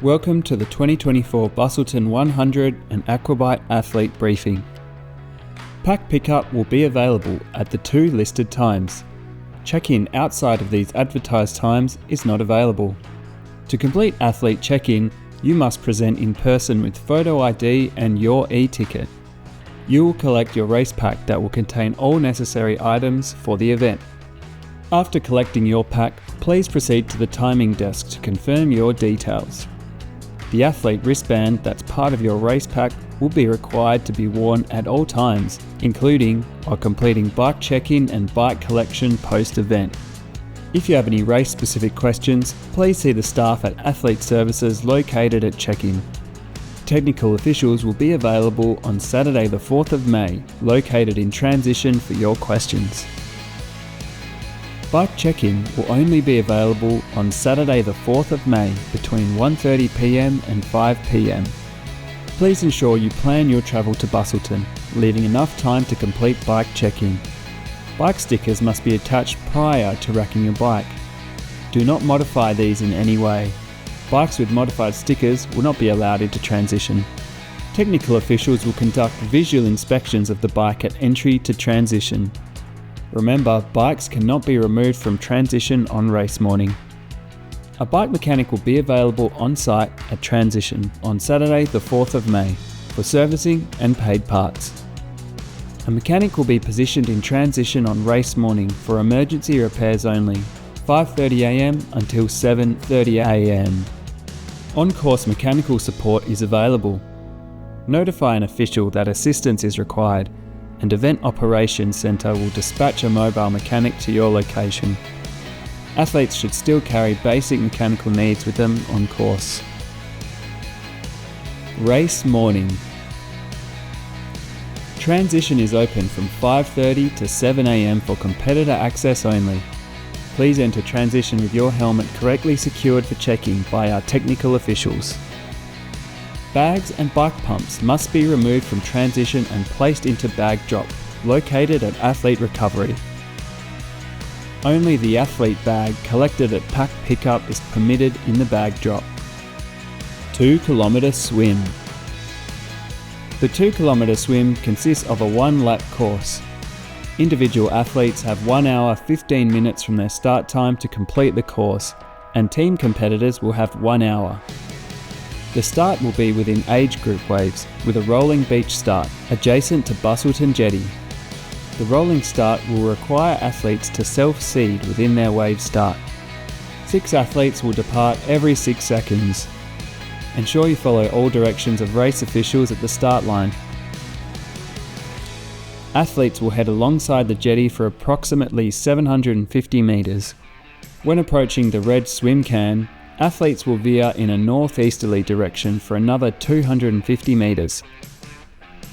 Welcome to the 2024 Busselton 100 and Aquabike Athlete Briefing. Pack pickup will be available at the two listed times. Check-in outside of these advertised times is not available. To complete athlete check-in, you must present in person with photo ID and your e-ticket. You will collect your race pack that will contain all necessary items for the event. After collecting your pack, please proceed to the timing desk to confirm your details. The athlete wristband that's part of your race pack will be required to be worn at all times, including while completing bike check-in and bike collection post-event. If you have any race-specific questions, please see the staff at Athlete Services located at check-in. Technical officials will be available on Saturday the 4th of May, located in transition for your questions. Bike check-in will only be available on Saturday the 4th of May between 1:30 p.m. and 5 p.m. Please ensure you plan your travel to Busselton, leaving enough time to complete bike check-in. Bike stickers must be attached prior to racking your bike. Do not modify these in any way. Bikes with modified stickers will not be allowed into transition. Technical officials will conduct visual inspections of the bike at entry to transition. Remember, bikes cannot be removed from transition on race morning. A bike mechanic will be available on site at transition on Saturday the 4th of May for servicing and paid parts. A mechanic will be positioned in transition on race morning for emergency repairs only, 5:30 a.m. until 7:30 a.m. On-course mechanical support is available. Notify an official that assistance is required, and Event Operations Centre will dispatch a mobile mechanic to your location. Athletes should still carry basic mechanical needs with them on course. Race morning. Transition is open from 5:30 to 7 a.m. for competitor access only. Please enter transition with your helmet correctly secured for checking by our technical officials. Bags and bike pumps must be removed from transition and placed into bag drop, located at Athlete Recovery. Only the athlete bag collected at pack pickup is permitted in the bag drop. 2 km swim. The 2 km swim consists of a 1-lap course. Individual athletes have 1 hour 15 minutes from their start time to complete the course, and team competitors will have 1 hour. The start will be within age group waves, with a rolling beach start adjacent to Busselton Jetty. The rolling start will require athletes to self-seed within their wave start. 6 athletes will depart every 6 seconds. Ensure you follow all directions of race officials at the start line. Athletes will head alongside the jetty for approximately 750 metres. When approaching the red swim can, athletes will veer in a northeasterly direction for another 250 metres.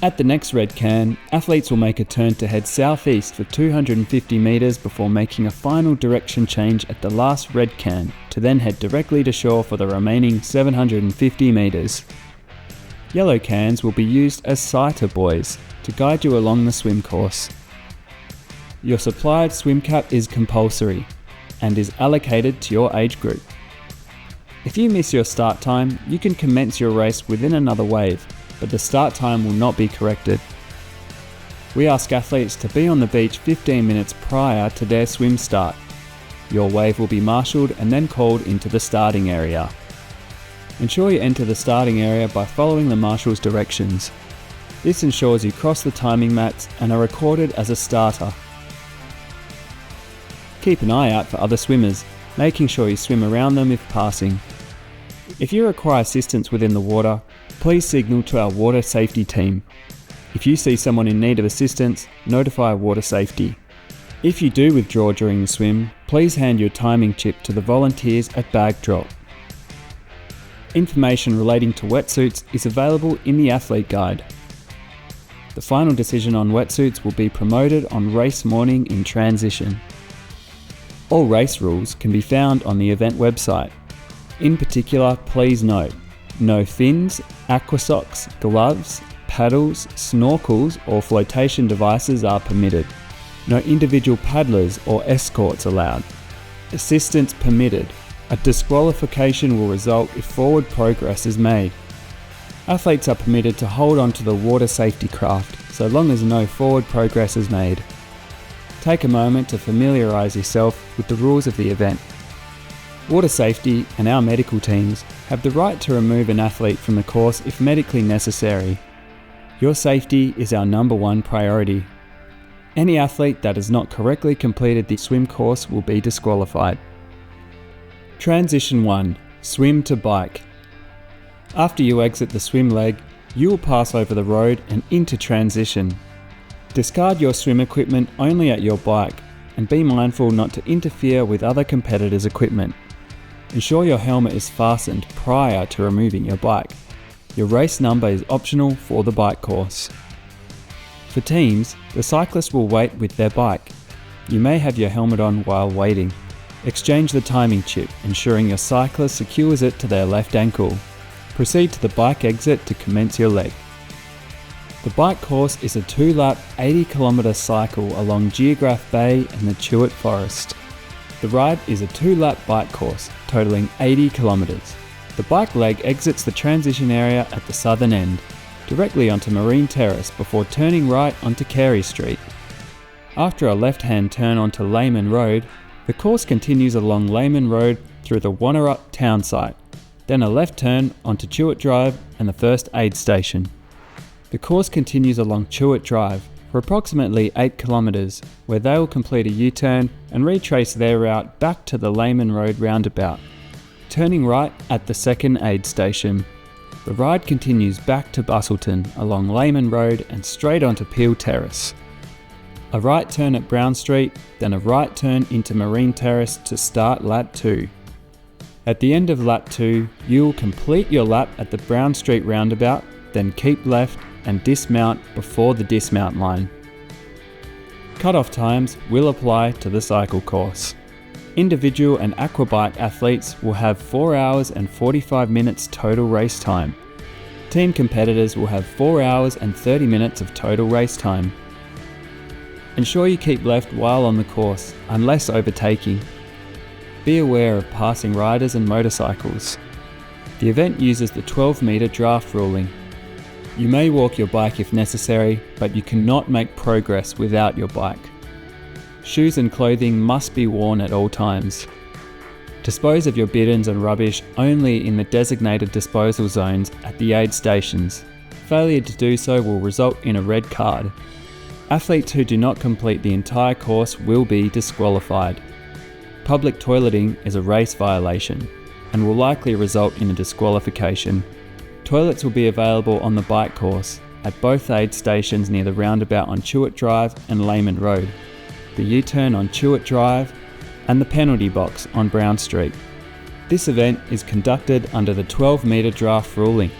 At the next red can, athletes will make a turn to head southeast for 250 metres before making a final direction change at the last red can to then head directly to shore for the remaining 750 metres. Yellow cans will be used as sighter buoys to guide you along the swim course. Your supplied swim cap is compulsory and is allocated to your age group. If you miss your start time, you can commence your race within another wave, but the start time will not be corrected. We ask athletes to be on the beach 15 minutes prior to their swim start. Your wave will be marshalled and then called into the starting area. Ensure you enter the starting area by following the marshal's directions. This ensures you cross the timing mats and are recorded as a starter. Keep an eye out for other swimmers, making sure you swim around them if passing. If you require assistance within the water, please signal to our water safety team. If you see someone in need of assistance, notify water safety. If you do withdraw during the swim, please hand your timing chip to the volunteers at bag drop. Information relating to wetsuits is available in the athlete guide. The final decision on wetsuits will be promoted on race morning in transition. All race rules can be found on the event website. In particular, please note, no fins, aqua socks, gloves, paddles, snorkels or flotation devices are permitted. No individual paddlers or escorts allowed. Assistance permitted. A disqualification will result if forward progress is made. Athletes are permitted to hold on to the water safety craft so long as no forward progress is made. Take a moment to familiarise yourself with the rules of the event. Water safety and our medical teams have the right to remove an athlete from the course if medically necessary. Your safety is our number one priority. Any athlete that has not correctly completed the swim course will be disqualified. Transition 1. Swim to bike. After you exit the swim leg, you will pass over the road and into transition. Discard your swim equipment only at your bike and be mindful not to interfere with other competitors' equipment. Ensure your helmet is fastened prior to removing your bike. Your race number is optional for the bike course. For teams, the cyclist will wait with their bike. You may have your helmet on while waiting. Exchange the timing chip, ensuring your cyclist secures it to their left ankle. Proceed to the bike exit to commence your leg. The bike course is a 2-lap 80km cycle along Geograph Bay and the Chewett Forest. The ride is a 2-lap bike course, totaling 80 kilometres. The bike leg exits the transition area at the southern end, directly onto Marine Terrace before turning right onto Carey Street. After a left-hand turn onto Lehman Road, the course continues along Lehman Road through the Wannerup town site, then a left turn onto Chewett Drive and the first aid station. The course continues along Chewett Drive for approximately 8 kilometres, where they will complete a U-turn and retrace their route back to the Lehman Road roundabout, turning right at the second aid station. The ride continues back to Busselton along Lehman Road and straight onto Peel Terrace. A right turn at Brown Street, then a right turn into Marine Terrace to start lap 2. At the end of lap 2, you will complete your lap at the Brown Street roundabout, then keep left and dismount before the dismount line. Cut-off times will apply to the cycle course. Individual and Aquabike athletes will have 4 hours and 45 minutes total race time. Team competitors will have 4 hours and 30 minutes of total race time. Ensure you keep left while on the course, unless overtaking. Be aware of passing riders and motorcycles. The event uses the 12-metre draft ruling. You may walk your bike if necessary, but you cannot make progress without your bike. Shoes and clothing must be worn at all times. Dispose of your bidons and rubbish only in the designated disposal zones at the aid stations. Failure to do so will result in a red card. Athletes who do not complete the entire course will be disqualified. Public toileting is a race violation and will likely result in a disqualification. Toilets will be available on the bike course at both aid stations near the roundabout on Chewett Drive and Lehman Road, the U-turn on Chewett Drive, and the penalty box on Brown Street. This event is conducted under the 12-metre draft ruling.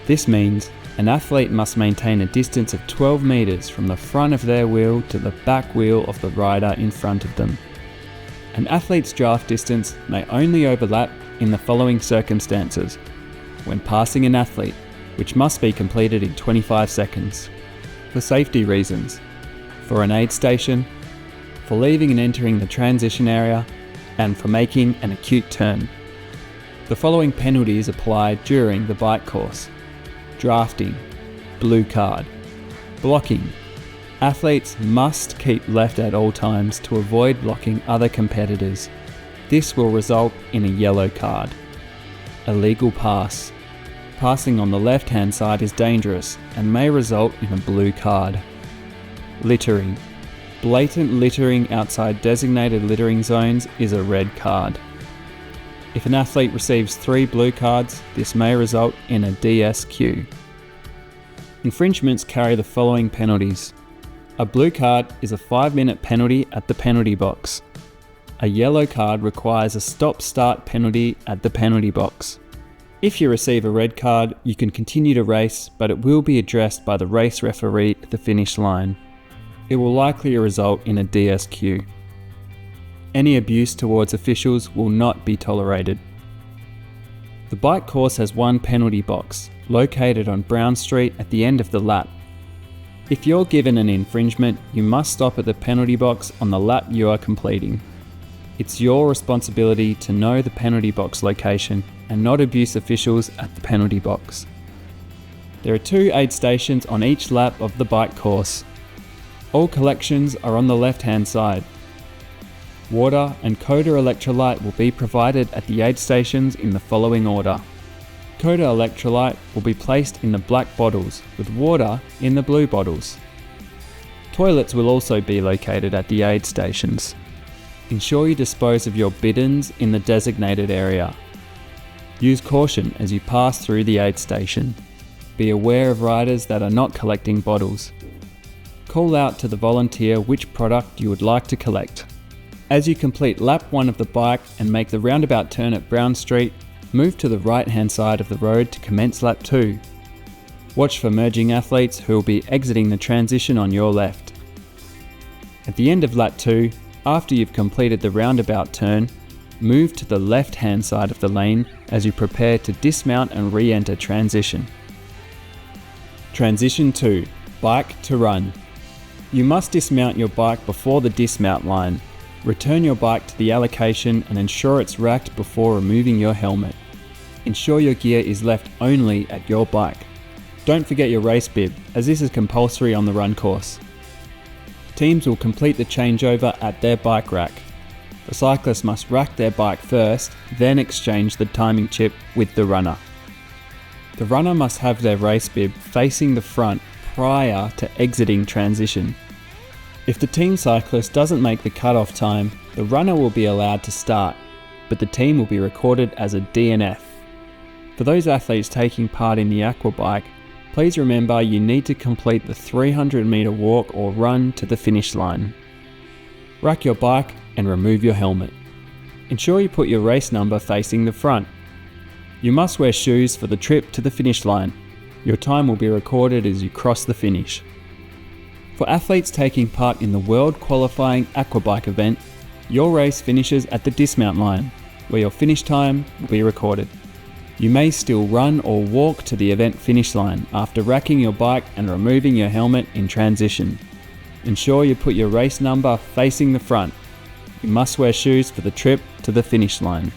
This means an athlete must maintain a distance of 12 metres from the front of their wheel to the back wheel of the rider in front of them. An athlete's draft distance may only overlap in the following circumstances: when passing an athlete, which must be completed in 25 seconds, for safety reasons, for an aid station, for leaving and entering the transition area, and for making an acute turn. The following penalties apply during the bike course: drafting, blue card; blocking. Athletes must keep left at all times to avoid blocking other competitors. This will result in a yellow card. Illegal pass. Passing on the left-hand side is dangerous and may result in a blue card. Littering. Blatant littering outside designated littering zones is a red card. If an athlete receives 3 blue cards, this may result in a DSQ. Infringements carry the following penalties. A blue card is a 5-minute penalty at the penalty box. A yellow card requires a stop-start penalty at the penalty box. If you receive a red card, you can continue to race, but it will be addressed by the race referee at the finish line. It will likely result in a DSQ. Any abuse towards officials will not be tolerated. The bike course has one penalty box, located on Brown Street at the end of the lap. If you're given an infringement, you must stop at the penalty box on the lap you are completing. It's your responsibility to know the penalty box location and not abuse officials at the penalty box. There are 2 aid stations on each lap of the bike course. All collections are on the left-hand side. Water and Coda electrolyte will be provided at the aid stations in the following order. Coda electrolyte will be placed in the black bottles, with water in the blue bottles. Toilets will also be located at the aid stations. Ensure you dispose of your bidons in the designated area. Use caution as you pass through the aid station. Be aware of riders that are not collecting bottles. Call out to the volunteer which product you would like to collect. As you complete lap 1 of the bike and make the roundabout turn at Brown Street, move to the right-hand side of the road to commence lap 2. Watch for merging athletes who will be exiting the transition on your left. At the end of lap 2, after you've completed the roundabout turn, move to the left-hand side of the lane as you prepare to dismount and re-enter transition. Transition 2. Bike to run. You must dismount your bike before the dismount line. Return your bike to the allocation and ensure it's racked before removing your helmet. Ensure your gear is left only at your bike. Don't forget your race bib, as this is compulsory on the run course. Teams will complete the changeover at their bike rack. The cyclist must rack their bike first, then exchange the timing chip with the runner. The runner must have their race bib facing the front prior to exiting transition. If the team cyclist doesn't make the cut-off time, the runner will be allowed to start, but the team will be recorded as a DNF. For those athletes taking part in the Aquabike, please remember you need to complete the 300-metre walk or run to the finish line. Rack your bike and remove your helmet. Ensure you put your race number facing the front. You must wear shoes for the trip to the finish line. Your time will be recorded as you cross the finish. For athletes taking part in the World Qualifying Aquabike event, your race finishes at the dismount line, where your finish time will be recorded. You may still run or walk to the event finish line after racking your bike and removing your helmet in transition. Ensure you put your race number facing the front. You must wear shoes for the trip to the finish line.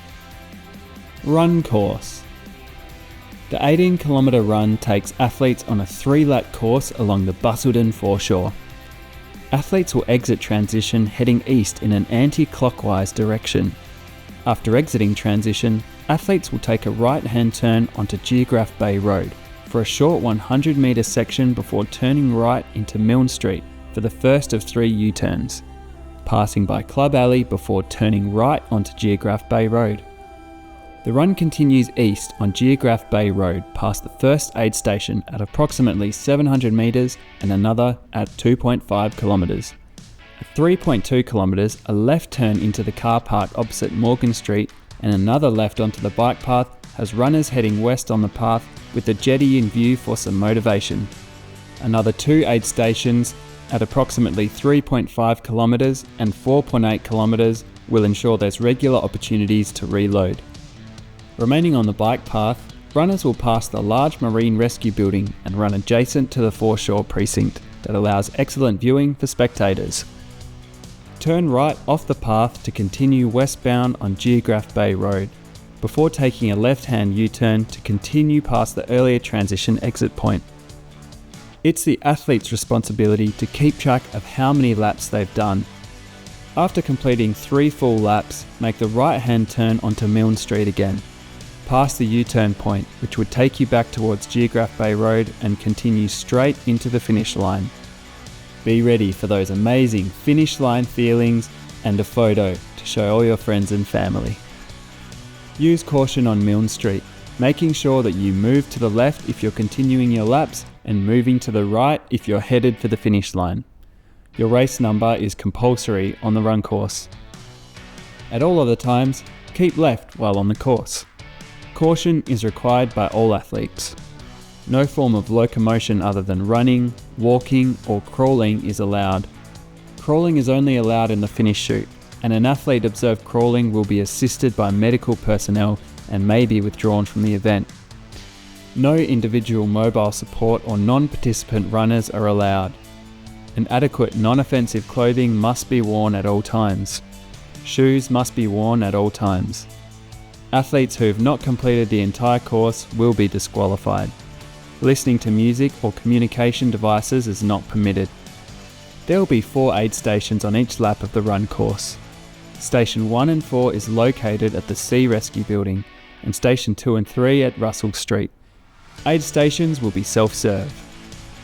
Run course. The 18-kilometre run takes athletes on a 3-lap course along the Busselton foreshore. Athletes will exit transition heading east in an anti-clockwise direction. After exiting transition, athletes will take a right-hand turn onto Geograph Bay Road for a short 100-metre section before turning right into Milne Street for the first of 3 U-turns, passing by Club Alley before turning right onto Geograph Bay Road. The run continues east on Geograph Bay Road past the first aid station at approximately 700 metres and another at 2.5 kilometres. At 3.2 kilometres, a left turn into the car park opposite Morgan Street and another left onto the bike path has runners heading west on the path with the jetty in view for some motivation. Another 2 aid stations at approximately 3.5 kilometres and 4.8 kilometres will ensure there's regular opportunities to reload. Remaining on the bike path, runners will pass the large marine rescue building and run adjacent to the foreshore precinct that allows excellent viewing for spectators. Turn right off the path to continue westbound on Geograph Bay Road, before taking a left-hand U-turn to continue past the earlier transition exit point. It's the athlete's responsibility to keep track of how many laps they've done. After completing 3 full laps, make the right-hand turn onto Milne Street again, past the U-turn point, which would take you back towards Geograph Bay Road and continue straight into the finish line. Be ready for those amazing finish line feelings and a photo to show all your friends and family. Use caution on Milne Street, making sure that you move to the left if you're continuing your laps and moving to the right if you're headed for the finish line. Your race number is compulsory on the run course. At all other times, keep left while on the course. Caution is required by all athletes. No form of locomotion other than running, walking or crawling is allowed. Crawling is only allowed in the finish chute, and an athlete observed crawling will be assisted by medical personnel and may be withdrawn from the event. No individual mobile support or non-participant runners are allowed. And adequate non-offensive clothing must be worn at all times. Shoes must be worn at all times. Athletes who have not completed the entire course will be disqualified. Listening to music or communication devices is not permitted. There will be 4 aid stations on each lap of the run course. Station 1 and 4 is located at the Sea Rescue Building, and Station 2 and 3 at Russell Street. Aid stations will be self-serve.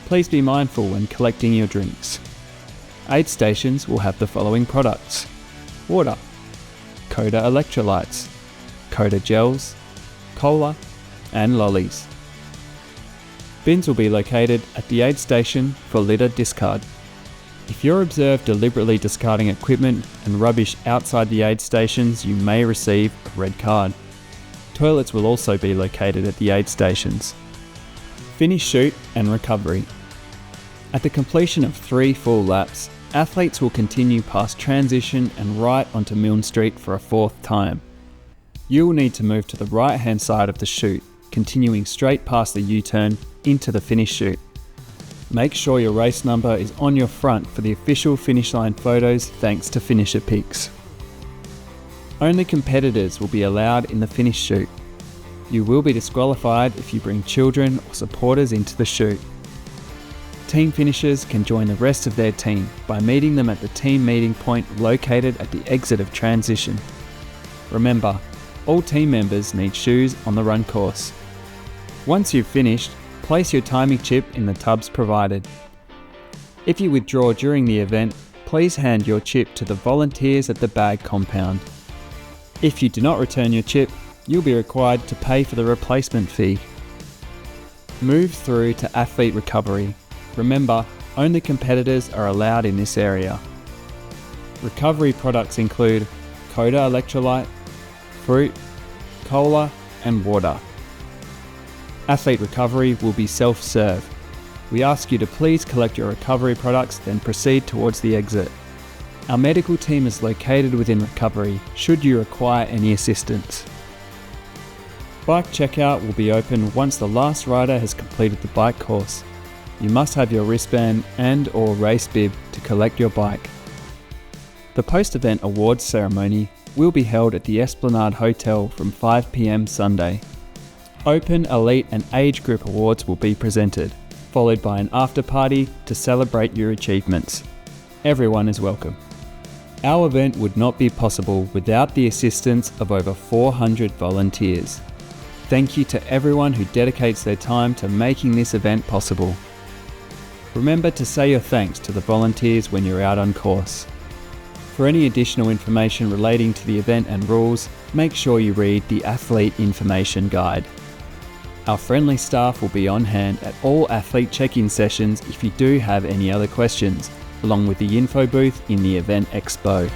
Please be mindful when collecting your drinks. Aid stations will have the following products: water, Coda electrolytes, Coda gels, cola, and lollies. Bins will be located at the aid station for litter discard. If you're observed deliberately discarding equipment and rubbish outside the aid stations, you may receive a red card. Toilets will also be located at the aid stations. Finish shoot and recovery. At the completion of 3 full laps, athletes will continue past transition and right onto Milne Street for a 4th time. You will need to move to the right hand side of the chute, continuing straight past the U-turn into the finish chute. Make sure your race number is on your front for the official finish line photos thanks to Finisher Pics. Only competitors will be allowed in the finish chute. You will be disqualified if you bring children or supporters into the chute. Team finishers can join the rest of their team by meeting them at the team meeting point located at the exit of transition. Remember, all team members need shoes on the run course. Once you've finished, place your timing chip in the tubs provided. If you withdraw during the event, please hand your chip to the volunteers at the bag compound. If you do not return your chip, you'll be required to pay for the replacement fee. Move through to athlete recovery. Remember, only competitors are allowed in this area. Recovery products include Coda electrolyte, fruit, cola, and water. Athlete recovery will be self-serve. We ask you to please collect your recovery products, then proceed towards the exit. Our medical team is located within recovery, should you require any assistance. Bike checkout will be open once the last rider has completed the bike course. You must have your wristband and/or race bib to collect your bike. The post-event awards ceremony will be held at the Esplanade Hotel from 5 p.m. Sunday. Open, Elite and Age Group awards will be presented, followed by an after party to celebrate your achievements. Everyone is welcome. Our event would not be possible without the assistance of over 400 volunteers. Thank you to everyone who dedicates their time to making this event possible. Remember to say your thanks to the volunteers when you're out on course. For any additional information relating to the event and rules, make sure you read the Athlete Information Guide. Our friendly staff will be on hand at all athlete check-in sessions if you do have any other questions, along with the info booth in the event expo.